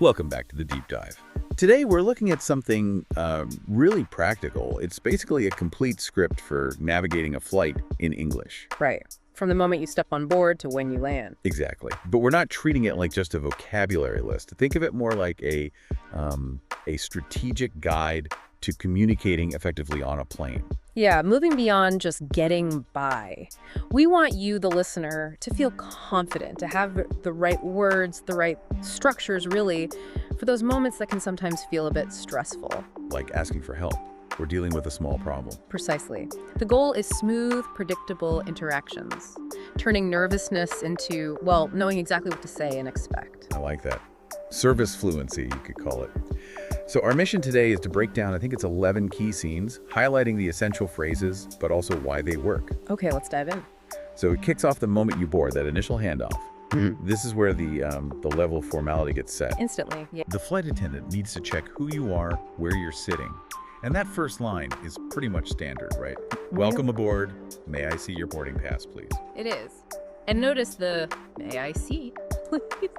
Welcome back to the Deep Dive. Today we're looking at something really practical. It's basically a complete script for navigating a flight in English. Right. From the moment you step on board to when you land. Exactly. But we're not treating it like just a vocabulary list. Think of it more like a strategic guide to communicating effectively on a plane. Yeah, moving beyond just getting by. We want you, the listener, to feel confident, to have the right words, the right structures, really, for those moments that can sometimes feel a bit stressful. Like asking for help. We're dealing with a small problem. Precisely. The goal is smooth, predictable interactions, turning nervousness into, well, knowing exactly what to say and expect. I like that. Service fluency, you could call it. So our mission today is to break down, I think it's 11 key scenes, highlighting the essential phrases, but also why they work. Okay, let's dive in. So it kicks off the moment you board, that initial handoff. This is where the level of formality gets set. Instantly, yeah. The flight attendant needs to check who you are, where you're sitting. And that first line is pretty much standard, right? Welcome aboard. May I see your boarding pass, please? It is. And notice the "may I see?"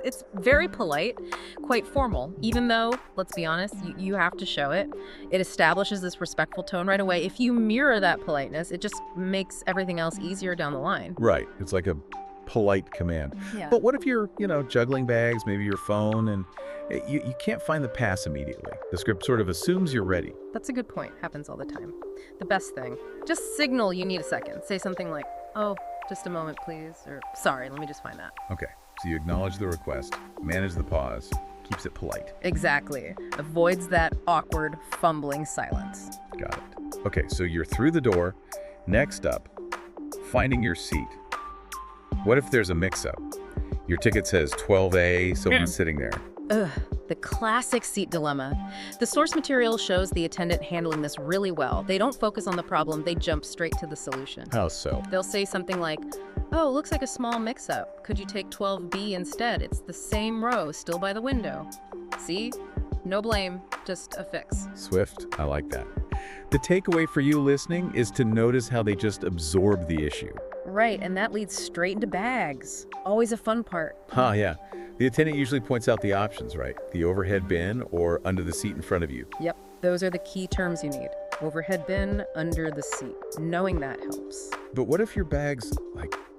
It's very polite, quite formal, even though, let's be honest, you have to show it. It establishes this respectful tone right away. If you mirror that politeness, it just makes everything else easier down the line. Right. It's like a polite command. Yeah. But what if you're, juggling bags, maybe your phone, and you can't find the pass immediately? The script sort of assumes you're ready. That's a good point. Happens all the time. The best thing, just signal you need a second. Say something like, "Oh, just a moment, please," or "Sorry, let me just find that." Okay. So you acknowledge the request, manage the pause, keeps it polite. Exactly. Avoids that awkward, fumbling silence. Got it. Okay, so you're through the door. Next up, finding your seat. What if there's a mix-up? Your ticket says 12A, someone's sitting there. Ugh, the classic seat dilemma. The source material shows the attendant handling this really well. They don't focus on the problem, they jump straight to the solution. How so? They'll say something like, "Oh, looks like a small mix-up. Could you take 12B instead? It's the same row, still by the window." See? No blame, just a fix. Swift. I like that. The takeaway for you listening is to notice how they just absorb the issue. Right, and that leads straight into bags. Always a fun part. Yeah. The attendant usually points out the options, right? The overhead bin or under the seat in front of you. Yep, those are the key terms you need. Overhead bin, under the seat. Knowing that helps. But what if your bag's,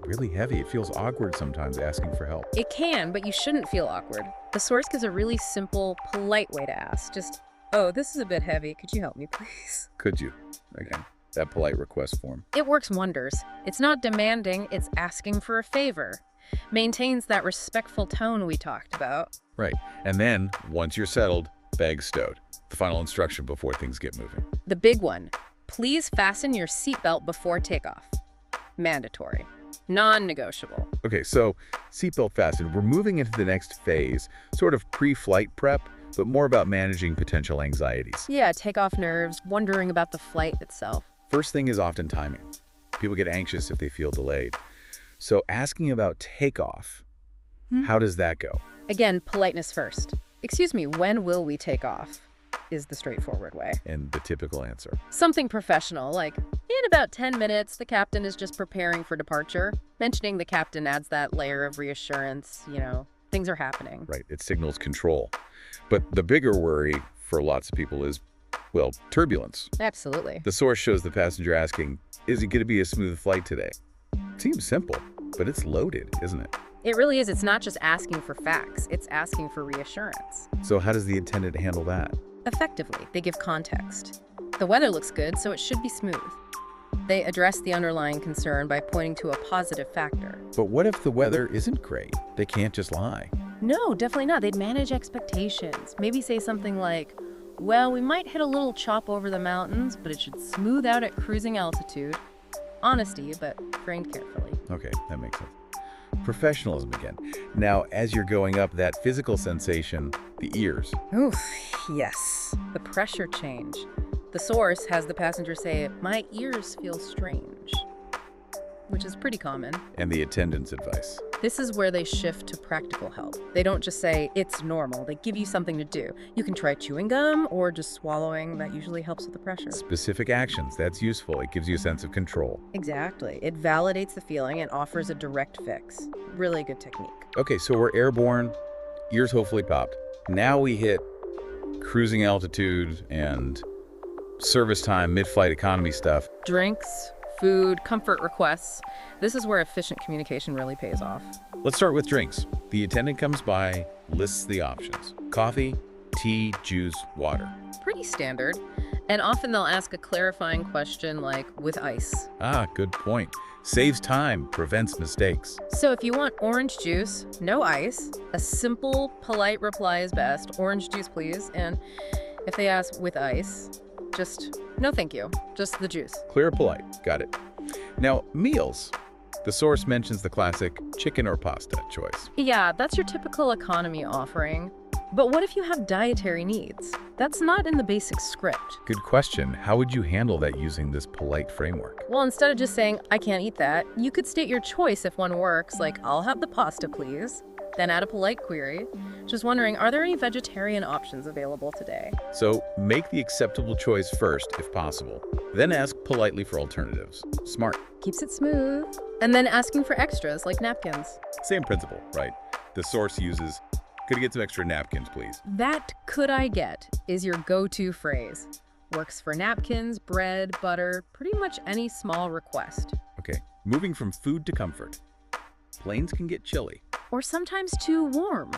really heavy? It feels awkward sometimes asking for help. It can, but you shouldn't feel awkward. The source gives a really simple, polite way to ask. Just, "Oh, this is a bit heavy. Could you help me, please?" Could you? Again, that polite request form. It works wonders. It's not demanding, it's asking for a favor. Maintains that respectful tone we talked about. Right. And then, once you're settled, bag stowed. The final instruction before things get moving. The big one, please fasten your seatbelt before takeoff. Mandatory. Non-negotiable. Okay, so seatbelt fastened. We're moving into the next phase, sort of pre-flight prep, but more about managing potential anxieties. Yeah, takeoff nerves, wondering about the flight itself. First thing is often timing. People get anxious if they feel delayed. So asking about takeoff, how does that go? Again, politeness first. "Excuse me, when will we take off?" is the straightforward way. And the typical answer. Something professional, like, "In about 10 minutes, the captain is just preparing for departure." Mentioning the captain adds that layer of reassurance, things are happening. Right, it signals control. But the bigger worry for lots of people is, turbulence. Absolutely. The source shows the passenger asking, "Is it going to be a smooth flight today?" Seems simple, but it's loaded, isn't it? It really is. It's not just asking for facts, it's asking for reassurance. So how does the attendant handle that? Effectively, they give context. The weather looks good, so it should be smooth. They address the underlying concern by pointing to a positive factor. But what if the weather isn't great? They can't just lie. No, definitely not. They'd manage expectations. Maybe say something like, "Well, we might hit a little chop over the mountains, but it should smooth out at cruising altitude." Honesty, but framed carefully. Okay, that makes sense. Professionalism again. Now, as you're going up, that physical sensation, the ears. Oof, yes. The pressure change. The source has the passenger say, "My ears feel strange," which is pretty common. And the attendant's advice. This is where they shift to practical help. They don't just say, "It's normal." They give you something to do. You can try chewing gum or just swallowing. That usually helps with the pressure. Specific actions, that's useful. It gives you a sense of control. Exactly. It validates the feeling and offers a direct fix. Really good technique. Okay, so we're airborne, ears hopefully popped. Now we hit cruising altitude and service time, mid-flight economy stuff. Drinks, food, comfort requests. This is where efficient communication really pays off. Let's start with drinks. The attendant comes by, lists the options. Coffee, tea, juice, water. Pretty standard. And often they'll ask a clarifying question like, with ice. Ah, good point. Saves time, prevents mistakes. So if you want orange juice, no ice, a simple, polite reply is best. Orange juice, please. And if they ask with ice, just no thank you, just the juice. Clear, polite. Got it. Now, meals. The source mentions the classic chicken or pasta choice. Yeah, that's your typical economy offering. But what if you have dietary needs? That's not in the basic script. Good question. How would you handle that using this polite framework? Well, instead of just saying, I can't eat that, you could state your choice if one works, like, I'll have the pasta, please. Then add a polite query. Just wondering, are there any vegetarian options available today? So make the acceptable choice first, if possible. Then ask politely for alternatives. Smart. Keeps it smooth. And then asking for extras, like napkins. Same principle, right? The source uses, could I get some extra napkins, please? That could I get is your go-to phrase. Works for napkins, bread, butter, pretty much any small request. Okay, moving from food to comfort. Planes can get chilly. Or sometimes too warm.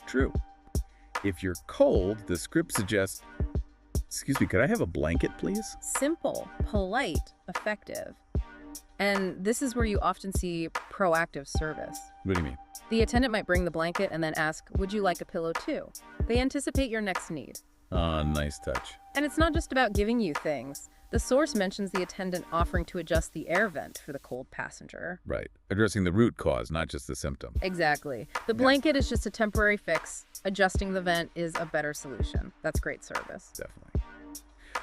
True. If you're cold, the script suggests, excuse me, could I have a blanket, please? Simple, polite, effective. And this is where you often see proactive service. What do you mean? The attendant might bring the blanket and then ask, would you like a pillow too? They anticipate your next need. Ah, nice touch. And it's not just about giving you things. The source mentions the attendant offering to adjust the air vent for the cold passenger. Right. Addressing the root cause, not just the symptom. Exactly. The blanket is just a temporary fix. Adjusting the vent is a better solution. That's great service. Definitely.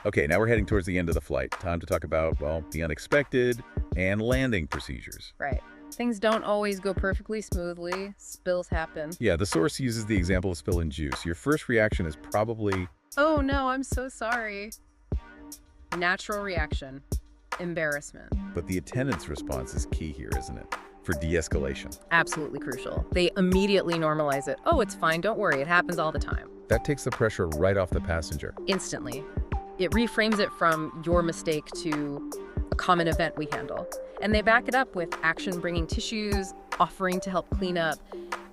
Okay, now we're heading towards the end of the flight. Time to talk about, well, the unexpected and landing procedures. Right. Things don't always go perfectly smoothly. Spills happen. Yeah, the source uses the example of spill in juice. Your first reaction is probably, Oh no, I'm so sorry. Natural reaction. Embarrassment. but the attendant's response is key here, isn't it? For de-escalation. Absolutely crucial. They immediately normalize it. Oh, it's fine. Don't worry. It happens all the time. That takes the pressure right off the passenger. Instantly. It reframes it from your mistake to a common event we handle. And they back it up with action bringing tissues, offering to help clean up.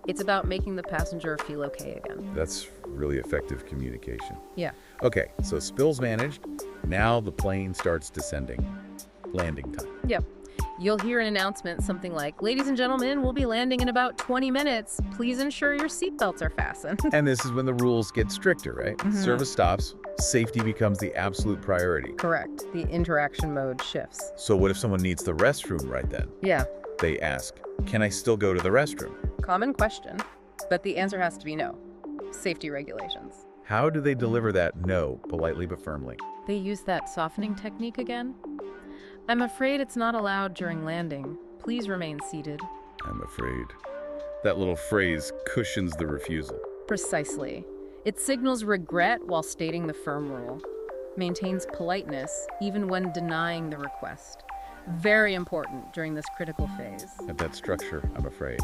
It's about making the passenger feel okay again. That's really effective communication. Yeah. Okay, so spills managed. Now the plane starts descending. Landing time. Yep. You'll hear an announcement, something like, ladies and gentlemen, we'll be landing in about 20 minutes. Please ensure your seatbelts are fastened. And this is when the rules get stricter, right? Mhm. Service stops. Safety becomes the absolute priority. Correct. The interaction mode shifts. So what if someone needs the restroom right then? Yeah. They ask, can I still go to the restroom? Common question, but the answer has to be no. Safety regulations. How do they deliver that no, politely but firmly? They use that softening technique again. I'm afraid it's not allowed during landing. Please remain seated. I'm afraid. That little phrase cushions the refusal. Precisely. It signals regret while stating the firm rule. Maintains politeness even when denying the request. Very important during this critical phase. And that structure, I'm afraid,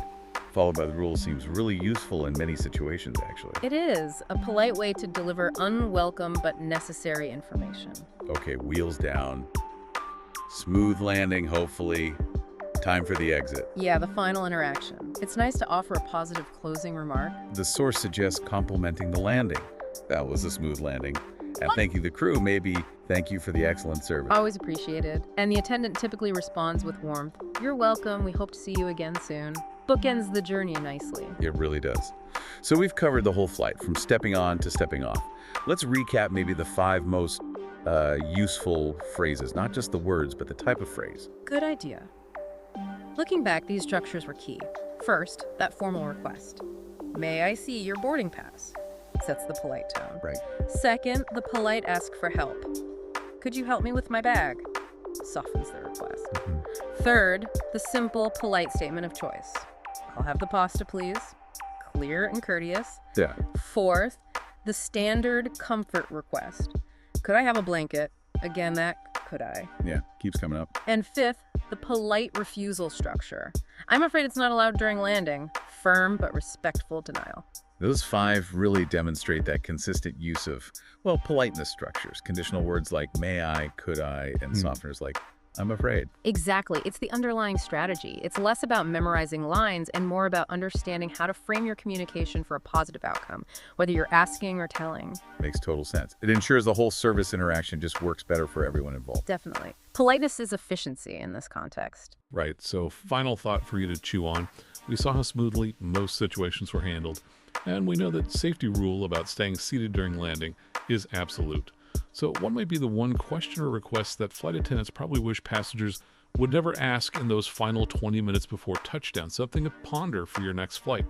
followed by the rules seems really useful in many situations, actually. It is a polite way to deliver unwelcome but necessary information. Okay, wheels down. Smooth landing, hopefully. Time for the exit. Yeah, the final interaction. It's nice to offer a positive closing remark. The source suggests complimenting the landing. That was a smooth landing. And thanking the crew, maybe thank you for the excellent service. Always appreciated. And the attendant typically responds with warmth. You're welcome. We hope to see you again soon. Bookends the journey nicely. It really does. So we've covered the whole flight, from stepping on to stepping off. Let's recap maybe the 5 most useful phrases, not just the words, but the type of phrase. Good idea. Looking back, these structures were key. First, that formal request. May I see your boarding pass? Sets the polite tone. Right. Second, the polite ask for help. Could you help me with my bag? Softens the request. Third, the simple, polite statement of choice. I'll have the pasta, please. Clear and courteous. Yeah. Fourth, the standard comfort request. Could I have a blanket? Again, that could I. Yeah, keeps coming up. And fifth, the polite refusal structure. I'm afraid it's not allowed during landing. Firm but respectful denial. Those 5 really demonstrate that consistent use of, well, politeness structures, conditional words like may I, could I, and softeners like I'm afraid. Exactly. It's the underlying strategy. It's less about memorizing lines and more about understanding how to frame your communication for a positive outcome, whether you're asking or telling. Makes total sense. It ensures the whole service interaction just works better for everyone involved. Definitely. Politeness is efficiency in this context. Right, so final thought for you to chew on. We saw how smoothly most situations were handled, and we know that safety rule about staying seated during landing is absolute. So what might be the one question or request that flight attendants probably wish passengers would never ask in those final 20 minutes before touchdown? Something to ponder for your next flight.